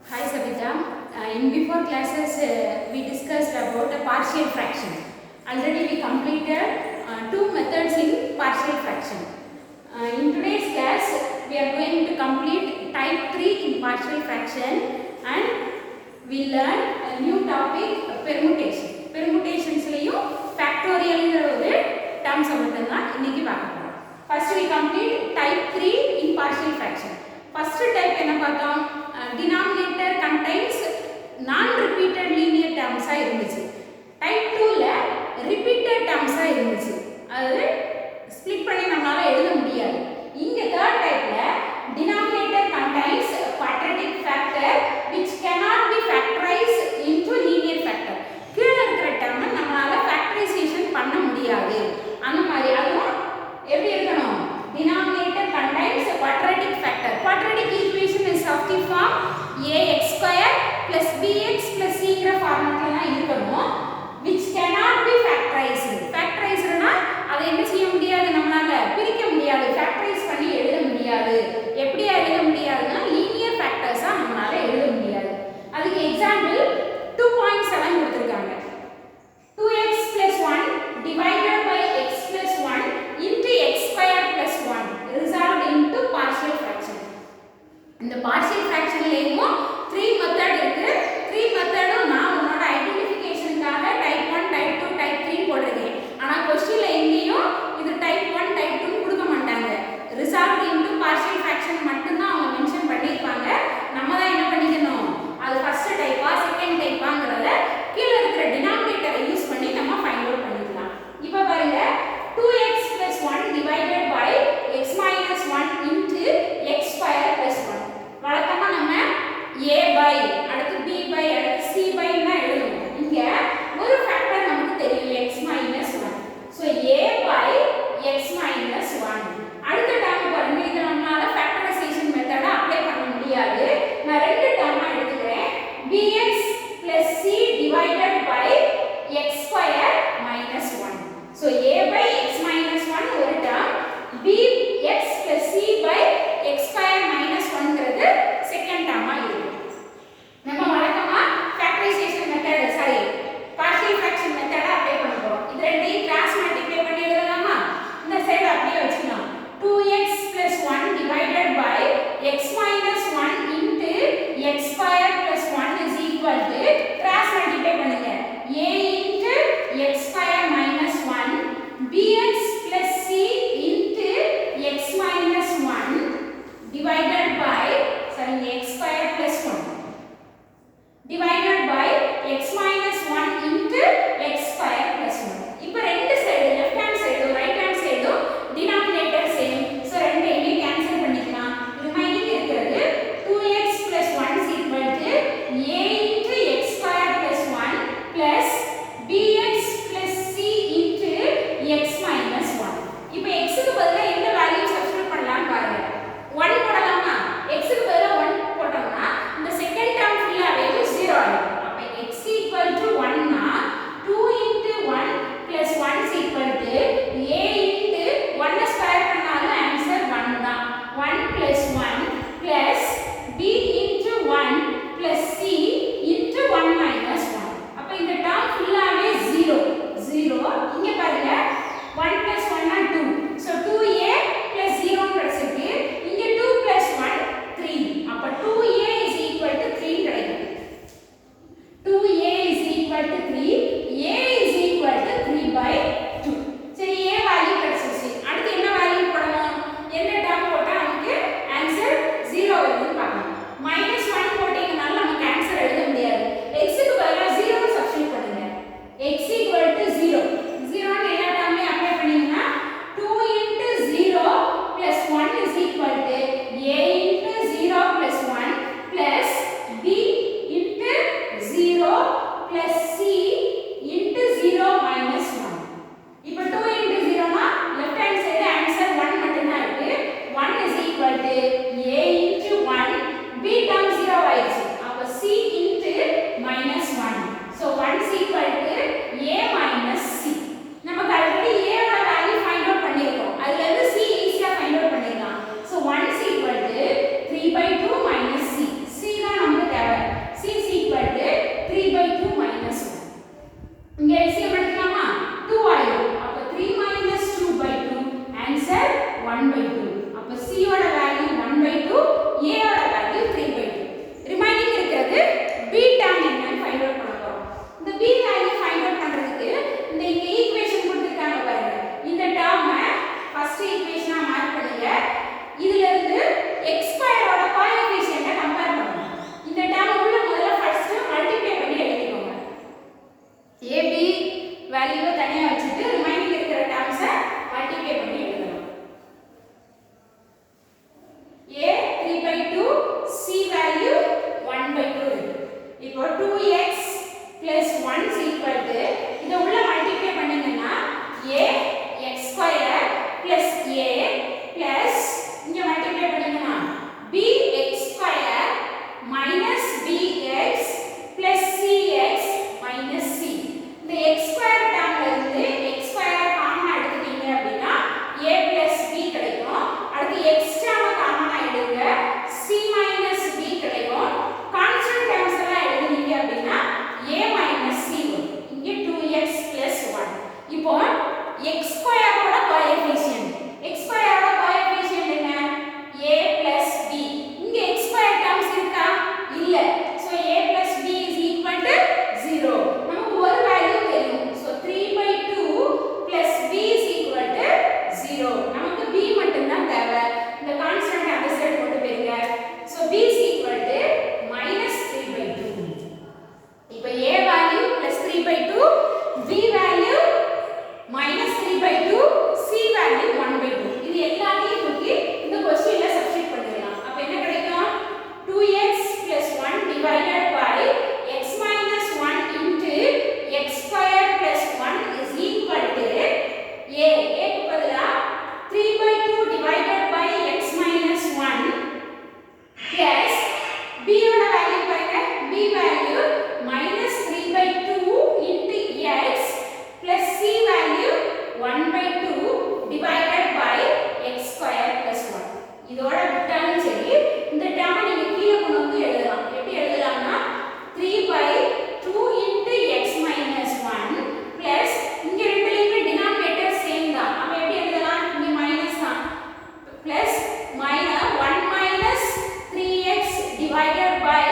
Hi Savita. In before classes we discussed about a partial fraction. Already we completed two methods in partial fraction. In today's class we are going to complete type 3 in partial fraction and we learn a new topic permutation. Permutations லையும் factorial ங்கற ஒரு terms மட்டும் தான் இன்னைக்கு பார்க்க போறோம். First we complete type 3 in partial fraction. First type என்ன பார்த்தோம்? Denominator contains non-repeated linear terms இருந்துச்சு. Type 2 ல repeated terms இருந்துச்சு. அது split பண்ணி நம்மளால எழுத முடியாது. இங்க third type ல denominator contains quadratic factor which cannot be factorized into linear factor. கீழ இருக்கிற term நம்மளால factorization பண்ண முடியாது. அந்த மாதிரி அதுவும் எப்படி இருக்கணும்? Denominator contains quadratic factor. Quadratic equation is of the form ax square plus bx plus c ங்கற ஃபார்முலால தான் இருக்கணும். Which cannot be factorized. Factorized னா அதை என்ன செய்ய முடியாது, நம்மளால பிரிக்க முடியாது, factorize பண்ணி எழுத முடியாது. எப்படியா எழுத முடியாதுன்னா linear factors ஆ நம்மளால எழுத முடியாது. அதுக்கு எக்ஸாம்பிள் 2.7 கொடுத்திருக்காங்க. 2x plus 1 divided by x plus 1 into x square plus 1 resolved into partial fraction. இந்த partial fraction லேயும் 3 மெத்தட் இருக்கு. 3 மெத்தடும் நான் உங்களோட ஐடென்டிஃபிகேஷனுக்காக டைப் 1 டைப் 2 டைப் 3 போடுறேன். ஆனா क्वेश्चनல எங்கேயும் இது டைப் 1 டைப் 2 கொடுக்க மாட்டாங்க. resolved into partial fraction மட்டும் தான் அவங்க மென்ஷன் பண்ணிருப்பாங்க. நம்ம தான் என்ன பண்ணிக்கணும், அது ஃபர்ஸ்ட் டைப்பா செகண்ட் டைப்பாங்கறத கீழ இருக்கிற டினாமினேட்டரை யூஸ் பண்ணி நம்ம ஃபைண்ட் அவுட் பண்ணிக்கலாம். இப்போ பாருங்க 2x plus 1 divided by x minus 1 into x square plus 1. வழக்கமா நம்ம a by அடுத்து b by அடுத்து c by னா எழுதுவோம். இங்க ஒரு ஃபேக்டர் நமக்கு தெரியும் x minus 1. So a by x minus 1. அடுத்த டேர்ம் பாருங்க, இது நம்மளால ஃபேக்டரைசேஷன் மெத்தட அப்ளை பண்ண முடியாது. நான் ரெண்டு டேர்மா எடுத்துக்கிறேன். bx plus c divided by x square minus 1. So a by x minus 1 ஒரு term, bx plus c by x square minus 1 ங்கிறது செகண்ட் டேர்மா இருக்கு. நம்ம வழக்கமா factorisation method sorry partial fraction மெத்தட அப்ளை பண்ணுவோம். இது ரெண்டையும் கிராஸ் மல்டிப்ளை பண்ணி எழுதலாமா? இந்த சைடு அப்படியே வச்சுக்கலாம். 2x plus 1 divided by x minus 1 into x square plus 1 is equal to cross multiply பண்ணுங்க. a into x square minus 1 bx plus c into x minus 1 divided by x square plus 1 divided by x minus 1 into x square plus 1. இப்போ ரெண்டு side left hand side right hand side denominator same. So ரெண்டையுமே cancel பண்ணிக்கலாம். Remaining இருக்குது 2x plus 1 is equal to a into x square plus 1 b ஓட value பாருங்க, b value -3/2 into x plus c value 1/2 divided by x square plus 1. இதோட விட்டாலும் சரி இந்த டேர்மை நீங்க கீழே கொண்டு வந்து எழுதலாம். எப்படி எழுதலாம்னா 3/2 into x minus 1 plus இங்க ரெண்டுலயுமே denominator சேம் தான். அப்ப எப்படி எழுதலாம்? இங்க மைனஸ் தான். plus 1 minus 3x divided by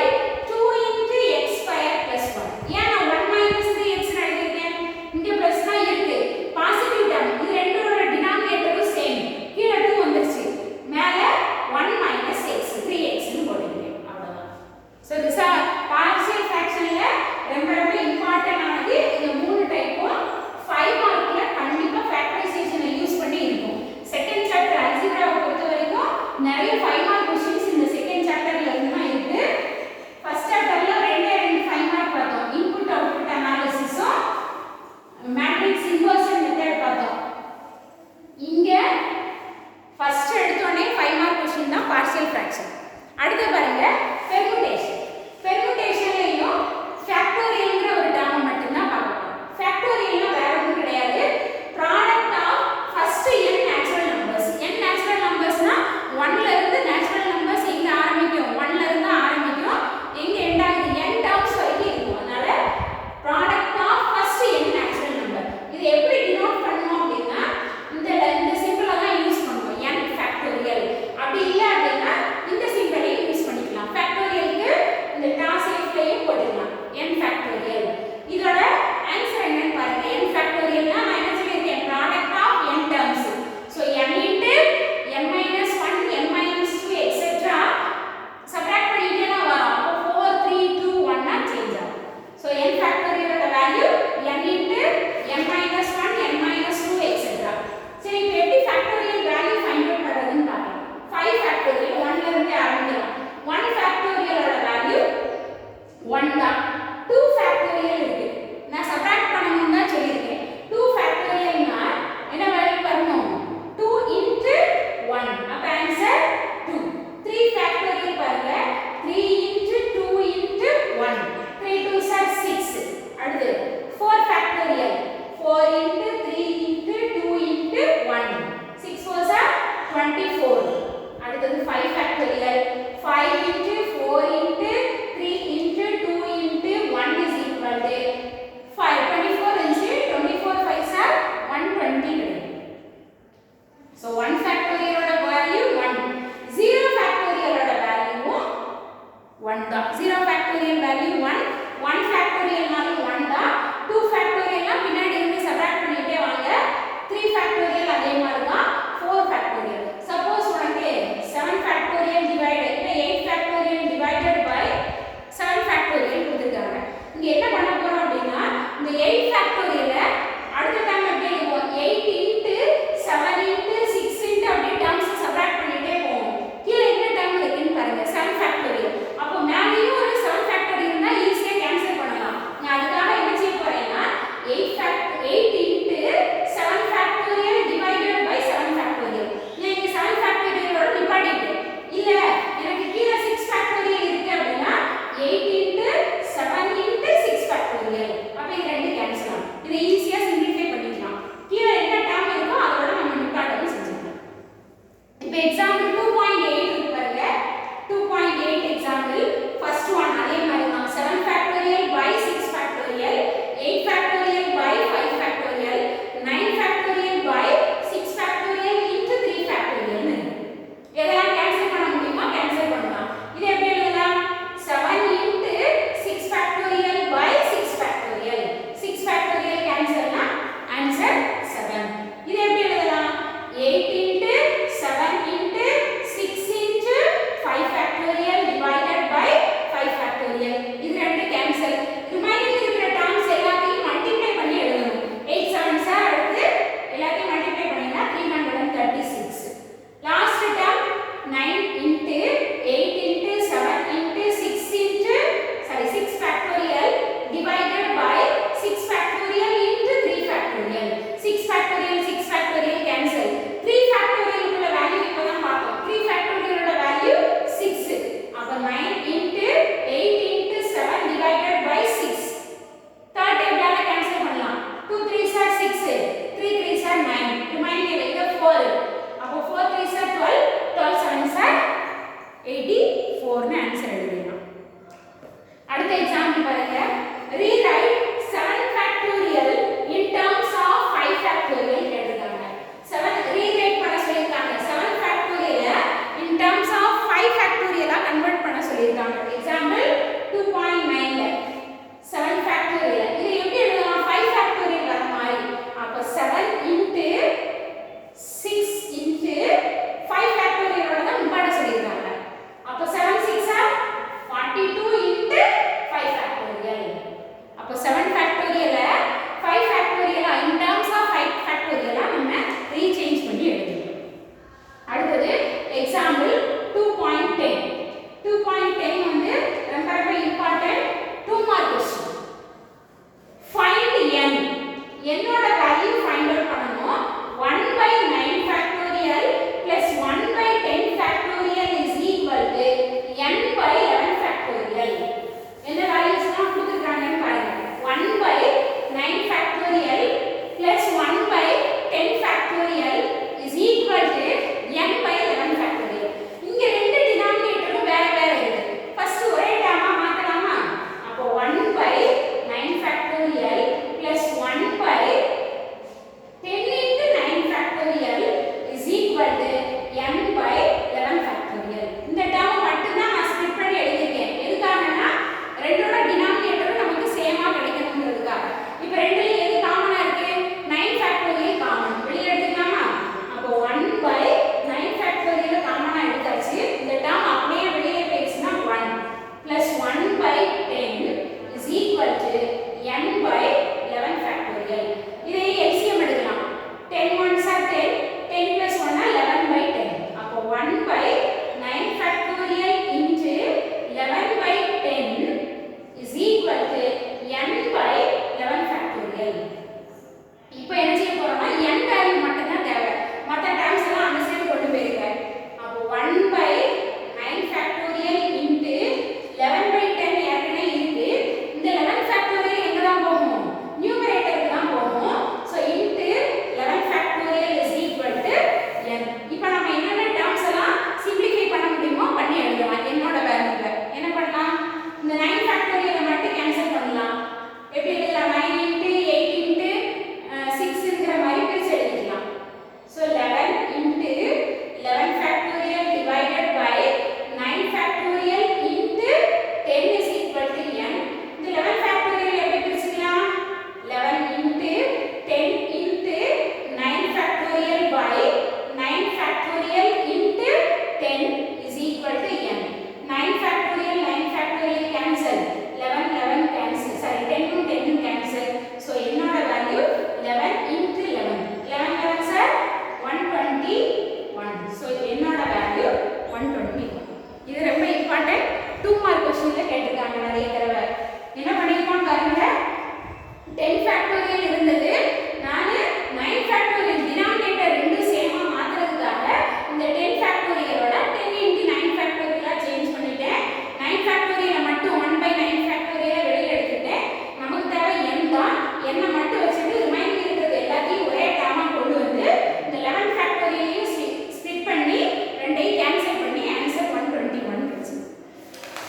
2 into x square 4 answer எழுதிடலாம். அடுத்த எக்ஸாம்பிள் பாருங்க. rewrite 7 factorial in terms of 5 factorial கேட்டிருக்காங்க. 7 rewrite பண்ண சொல்லிருக்காங்க. 7 factorial in terms of 5 factorial convert பண்ண சொல்லிருக்காங்க. எக்ஸாம்பிள் 2.9 ல 7 factorial இது எப்படி எழுதலாம்? 5 factorial வர மாதிரி. அப்ப 7 into 6 into 5 factorial ஓட தான் முப்பாட சொல்லிருக்காங்க. அப்ப 7 6 are 42 into 5 factorial. அப்ப 7 factorial 5 factorial in terms of 5 factorial நம்ம ரீசேஞ்ச் பண்ணி எழுதணும். அடுத்து எக்ஸாம்பிள் 2.10. 2.10 வந்து ரொம்ப ரொம்ப important 2 mark question. Find n. என்னோட வேல்யூ ஃபைண்ட் அவுட் பண்ணனும். 1/9 factorial plus 1/10 factorial is equal to n/11 factorial. என்ன வேல்யூஸ்லாம் கொடுத்திருக்காங்கன்னு பாருங்க. 1/9 factorial plus 1/10 factorial is equal to n/11 factorial. இங்க ரெண்டு டினாமினேட்டரும் வேற வேற இருக்கு. ஃபர்ஸ்ட் ஒரே டேர்மா மாத்தலாமா? அப்போ 1/9 factorial plus 1/10 into 9 factorial is equal to n/11 factorial. இந்த டேர்ம் மட்டும் தான் நான் ஸ்ப்ளிட் பண்ணி எழுதிருக்கேன். எதுக்காகனா ரெண்டோட டினாமினேட்டரும் நமக்கு சேமா கிடைக்கணும்ன்றதுக்காக. இப்போ ரெண்டுல எது காமனா இருக்கு? 9 factorial காமன். வெளிய எடுத்துக்கலாமா? அப்போ 1/9 factorial காமனா எடுத்தாச்சு. இந்த டேர்ம் அப்படியே வெளிய போயிடுச்சுனா 1 plus 1/10 is equal to n/11 factorial. இதை LCM எடுக்கலாம். 10 ones are 10, 10 plus 1 are 11/10. அப்போ 1/9 factorial into 11/10 is equal to n/11 factorial. இப்போ என்ன செய்ய போறோம்னா n வேல்யூ மட்டும் தான் தேவை. மற்ற டேர்ம்ஸ் எல்லாம் அந்த சைடு கொண்டு போயிருங்க. அப்போ 1/9 factorial into 11/10 ஏற்கனவே இருக்கு. இந்த 11 factorial எங்க தான் போகும்? நியூமரேட்டருக்கு தான் போகும். So into 11 factorial is equal to n. இப்போ நாம என்னென்ன டேர்ம்ஸ் எல்லாம் சிம்பிளிஃபை பண்ண முடியுமோ பண்ணி எழுதலாம். என்னோட வேல்யூல என்ன பண்ணலாம்? இந்த 9 factorial மட்டும் கேன்சல் பண்ணலாம். எப்படி எழுதலாம்? 9 into 8 into 6ங்கற மாதிரி பிரிச்சு எழுதிக்கலாம். So 11 into 11 factorial divided by 9 factorial into 10 is equal to n. இந்த 11 factorial எப்படி பிரிச்சுக்கலாம்? 11 into 10 into 9 factorial by 9 factorial into 10 is equal to n. 9 factorial cancel. 11 cancel. Sorry, 10 10 cancel. So என்னோட value 11 into 11. 11 11s are 121. So என்னோட value 121. இது ரொம்ப important 2 mark क्वेश्चनல கேட்டிருக்காங்க நிறைய தடவை. என்ன பண்ணிருக்கோம் பாருங்க. 10 factorial இருந்தது. நான் 9 factorial டினாமினேட்டர் ரெண்டு சேமா மாத்துறதுக்காக இந்த 10 factorial ஓட 10 into 9 factorial சேஞ்ச் பண்ணிட்டேன். 9 factorial மட்டும் 1/9 factorial வெளிய எடுத்துட்டேன். நமக்கு தேவை n தான். n மட்டும் வச்சிட்டு ரிமைனிங் இருக்கிறது எல்லாத்தையும் ஒரே டேர்மா கொண்டு வந்து இந்த 11 factorial ஸ்ப்ளிட் பண்ணி ரெண்டையும் கேன்சல் பண்ணி ஆன்சர் 121 கிடைச்சு.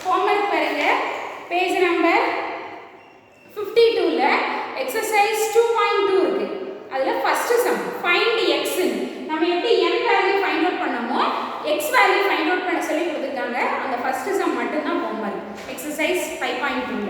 ஹோம்வொர்க் பாருங்க. பேஜ் நம்பர் 52 ல எக்சர்சைஸ் 2.2 இருக்கு. அதுல ஃபர்ஸ்ட் சம் ஃபைண்ட் x. நம்ம எப்படி n வேல்யூ ஃபைண்ட் அவுட் பண்ணோமோ x வேல்யூ ஃபைண்ட் அவுட் பண்ண சொல்லி கொடுத்திருக்காங்க. அந்த ஃபர்ஸ்ட் சம் மட்டும் தான் ஹோம்வொர்க். எக்சர்சைஸ் 5.2 ல